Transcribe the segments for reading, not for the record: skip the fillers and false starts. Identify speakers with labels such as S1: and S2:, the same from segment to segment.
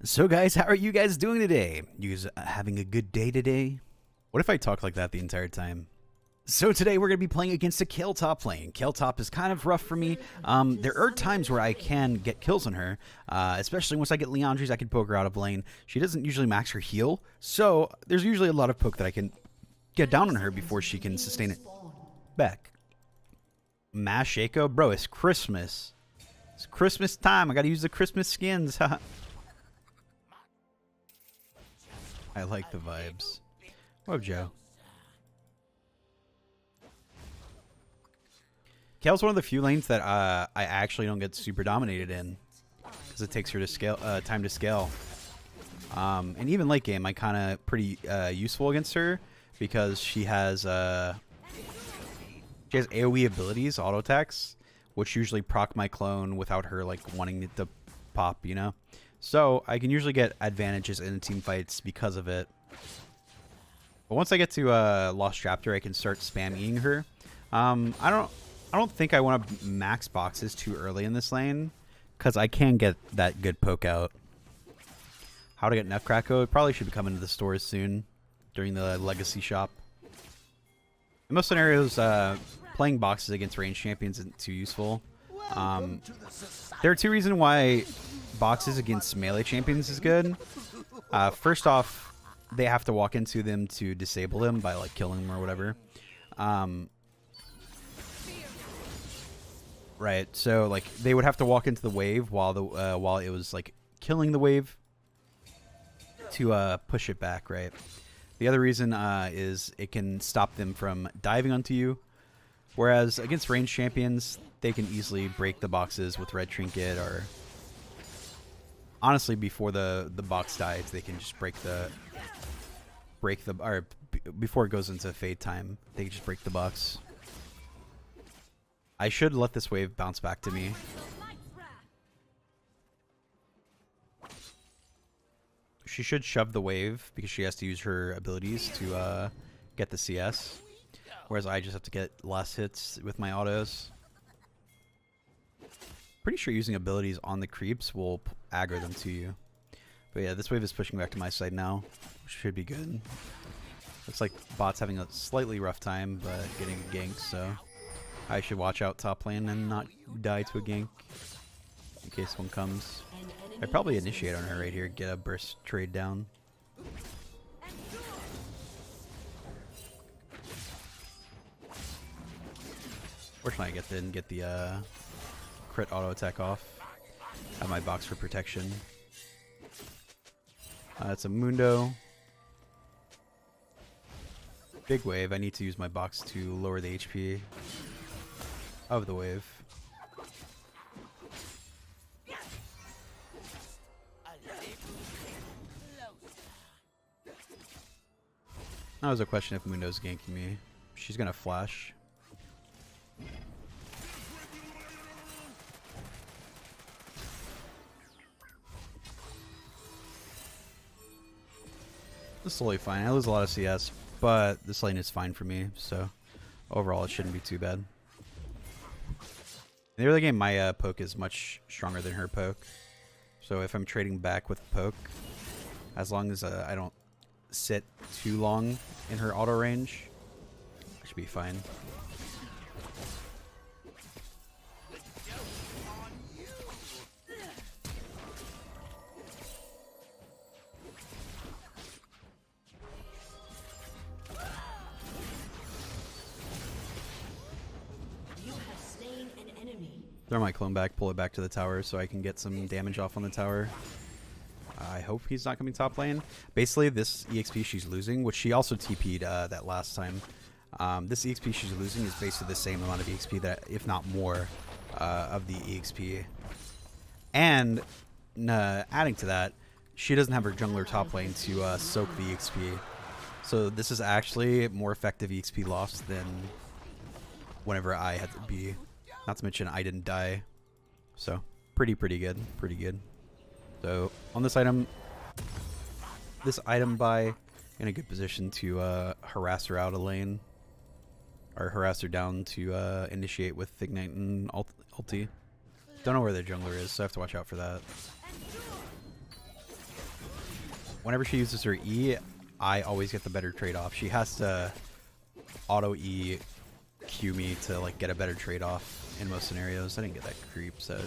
S1: So guys, how are you guys doing today? You guys having a good day today? What if I talk like that the entire time? So today we're going to be playing against a Kayle top lane. Kayle top is kind of rough for me. There are times where I can get kills on her, especially once I get Leandries, I can poke her out of lane. She doesn't usually max her heal, so there's usually a lot of poke that I can get down on her before she can sustain it back. Mash Shaco? Bro, it's Christmas. It's Christmas time. I gotta use the Christmas skins. I like the vibes. What up, Joe? Kayle's one of the few lanes that I actually don't get super dominated in, because it takes her to scale, time to scale. And even late game, I kind of pretty useful against her because she has AOE abilities, auto attacks, which usually proc my clone without her like wanting it to pop, you know. So I can usually get advantages in team fights because of it. But once I get to Lost Chapter, I can start spamming her. I don't think I want to max boxes too early in this lane, because I can get that good poke out. How to get Nefcracko? It probably should be coming to the stores soon during the Legacy shop. In most scenarios, playing boxes against ranged champions isn't too useful. There are two reasons why boxes against melee champions is good. First off, they have to walk into them to disable them by like killing them or whatever. Right, so like they would have to walk into the wave while it was like killing the wave to push it back, right? The other reason is it can stop them from diving onto you, whereas against ranged champions, they can easily break the boxes with red trinket, or honestly before the box dies, they can just before it goes into fade time, they can just break the box. I should let this wave bounce back to me. She should shove the wave because she has to use her abilities to get the CS. Whereas I just have to get less hits with my autos. Pretty sure using abilities on the creeps will aggro them to you. But yeah, this wave is pushing back to my side now. Should be good. Looks like bot's having a slightly rough time, but getting a gank, so I should watch out top lane and not die to a gank in case one comes. I'd probably initiate on her right here, get a burst trade down. Fortunately, I didn't get the crit auto attack off. Have my box for protection. It's a Mundo. Big wave. I need to use my box to lower the HP of the wave. That was a question if Mundo's ganking me. She's gonna flash. This is totally fine. I lose a lot of CS, but this lane is fine for me, so overall it shouldn't be too bad. In the early game, my poke is much stronger than her poke. So if I'm trading back with poke, as long as I don't sit too long in her auto range, I should be fine. Throw my clone back, pull it back to the tower so I can get some damage off on the tower. I hope he's not coming top lane. Basically, this EXP she's losing, which she also TP'd that last time. This EXP she's losing is basically the same amount of EXP, that, if not more, of the EXP. And adding to that, she doesn't have her jungler top lane to soak the EXP. So this is actually more effective EXP loss than whenever I had to be. Not to mention I didn't die. So pretty good. Pretty good. So on this item buy, in a good position to harass her out of lane. Or harass her down to initiate with Ignite and ulti. Don't know where the jungler is, so I have to watch out for that. whenever she uses her E, I always get the better trade-off. She has to auto E Q me to like get a better trade-off in most scenarios. I didn't get that creep, so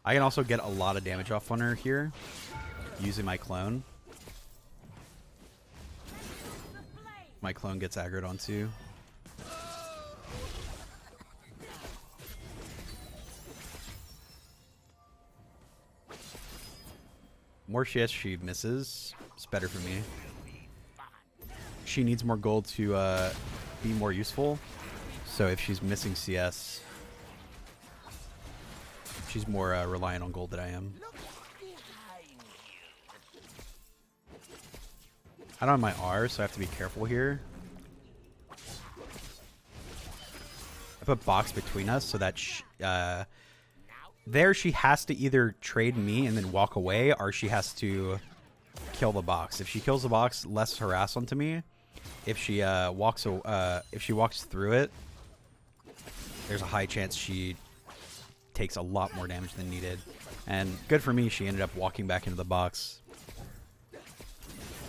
S1: I can also get a lot of damage off on her here using my clone. My clone gets aggroed onto. More she misses, it's better for me. She needs more gold to be more useful. So if she's missing CS, she's more reliant on gold than I am. I don't have my R, so I have to be careful here. I put box between us so that there she has to either trade me and then walk away, or she has to kill the box. If she kills the box, less harass onto me. If she walks through it, there's a high chance she takes a lot more damage than needed. And good for me, she ended up walking back into the box.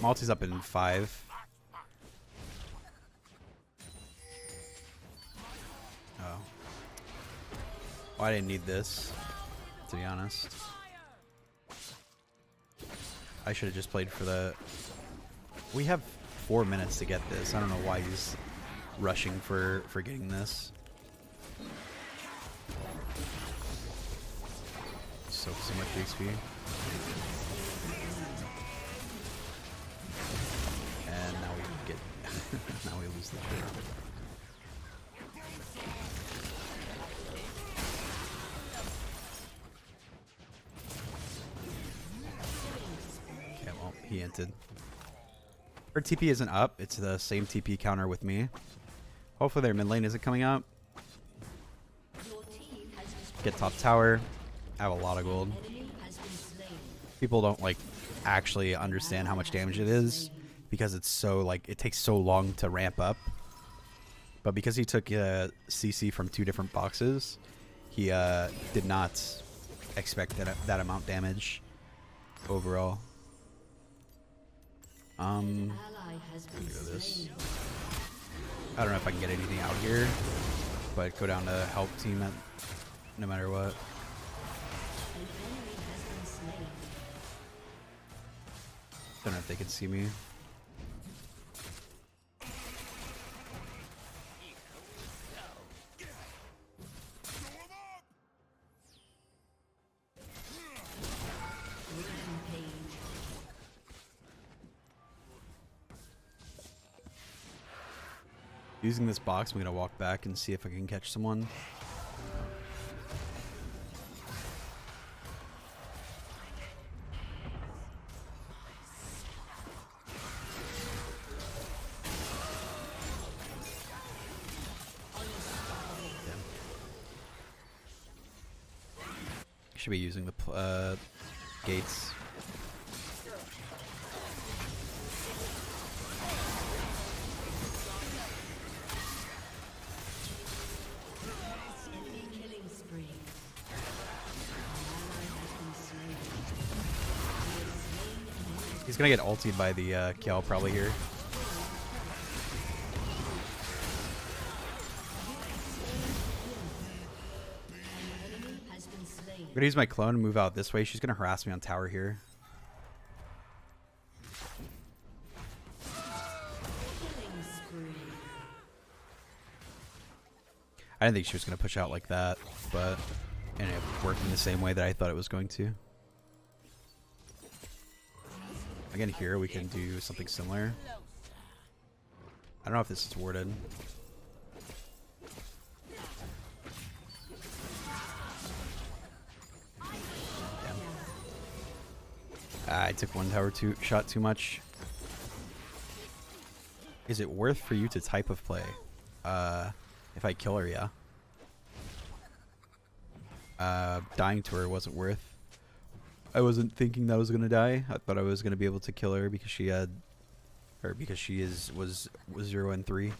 S1: Malty's up in 5. Oh. Oh, I didn't need this, to be honest. I should have just played for the... We have 4 minutes to get this. I don't know why he's rushing for getting this. So much XP. And now we get... now we lose the trade. Okay, well, he hinted. Her TP isn't up. It's the same TP counter with me. Hopefully their mid lane isn't coming up. Get top tower. I have a lot of gold. People don't like actually understand how much damage it is because it's so like it takes so long to ramp up. But because he took CC from 2 different boxes, he did not expect that amount damage overall. Let me go this. I don't know if I can get anything out here, but go down to help team at no matter what. Don't know if they can see me. Using this box, I'm gonna walk back and see if I can catch someone. Should be using the gates. He's gonna get ultied by the Kill probably here. I'm gonna use my clone and move out this way. She's gonna harass me on tower here. I didn't think she was gonna push out like that, but it ended up working the same way that I thought it was going to. Again, here we can do something similar. I don't know if this is warded. I took one tower shot too much. Is it worth for you to type of play? If I kill her, yeah. Dying to her wasn't worth. I wasn't thinking that I was gonna die. I thought I was gonna be able to kill her because she had, or because she was 0 and 3,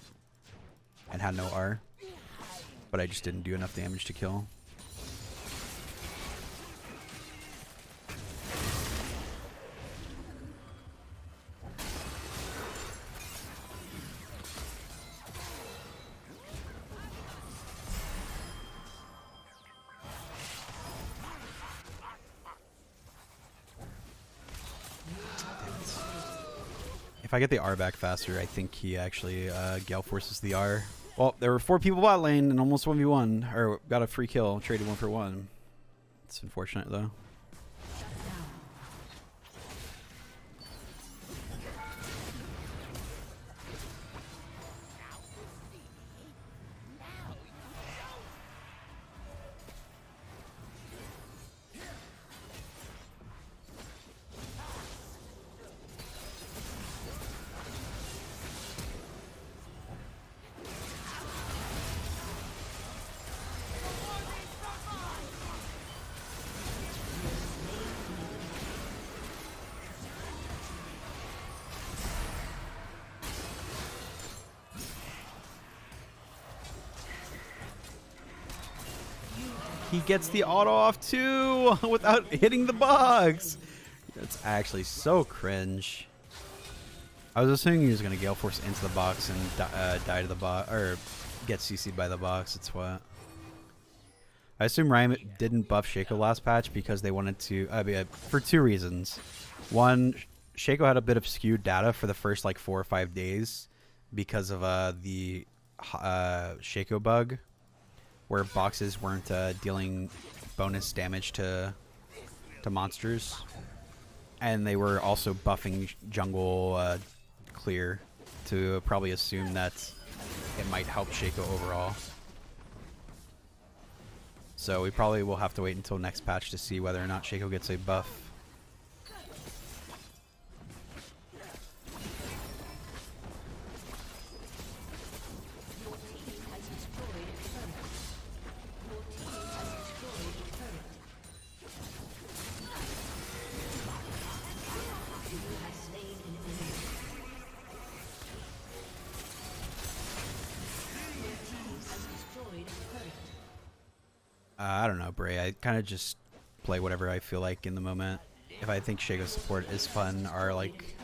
S1: and had no R. But I just didn't do enough damage to kill. If I get the R back faster, I think he actually Gale forces the R. Well, there were 4 people bot lane and almost 1v1. Or got a free kill, traded 1 for 1. It's unfortunate though. He gets the auto off too without hitting the box. That's actually so cringe. I was assuming he was going to Gale Force into the box and die to the box, or get CC'd by the box. That's what. I assume Ryan didn't buff Shaco last patch because they wanted to, for 2 reasons. One, Shaco had a bit of skewed data for the first like 4 or 5 days because of the Shaco bug, where boxes weren't dealing bonus damage to monsters, and they were also buffing jungle clear to probably assume that it might help Shaco overall. So we probably will have to wait until next patch to see whether or not Shaco gets a buff. I don't know, Bray. I kind of just play whatever I feel like in the moment. If I think Shaco support is fun or like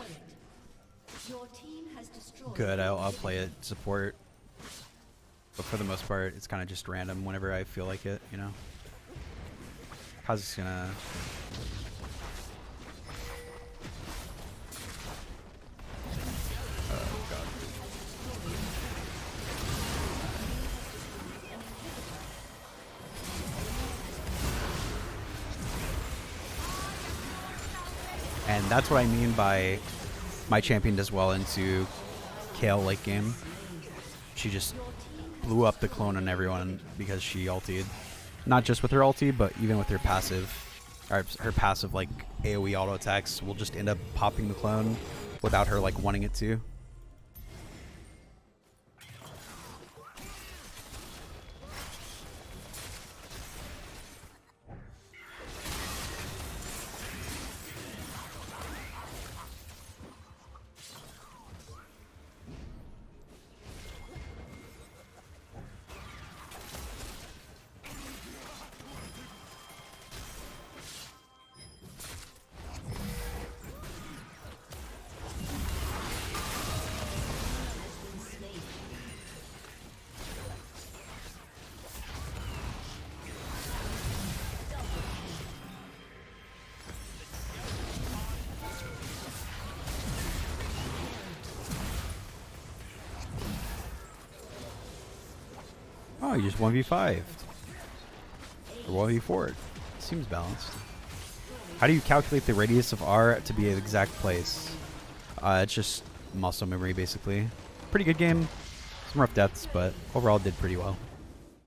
S1: good, I'll play it support. But for the most part, it's kind of just random whenever I feel like it, you know? How's this gonna... Oh, God. And that's what I mean by my champion does well into Kale late game. She just blew up the clone on everyone because she ultied. Not just with her ulti, but even with her passive. Her passive like AoE auto attacks will just end up popping the clone without her like wanting it to. Oh, you just 1v5. Or 1v4. Seems balanced. How do you calculate the radius of R to be an exact place? It's just muscle memory, basically. Pretty good game. Some rough deaths, but overall did pretty well.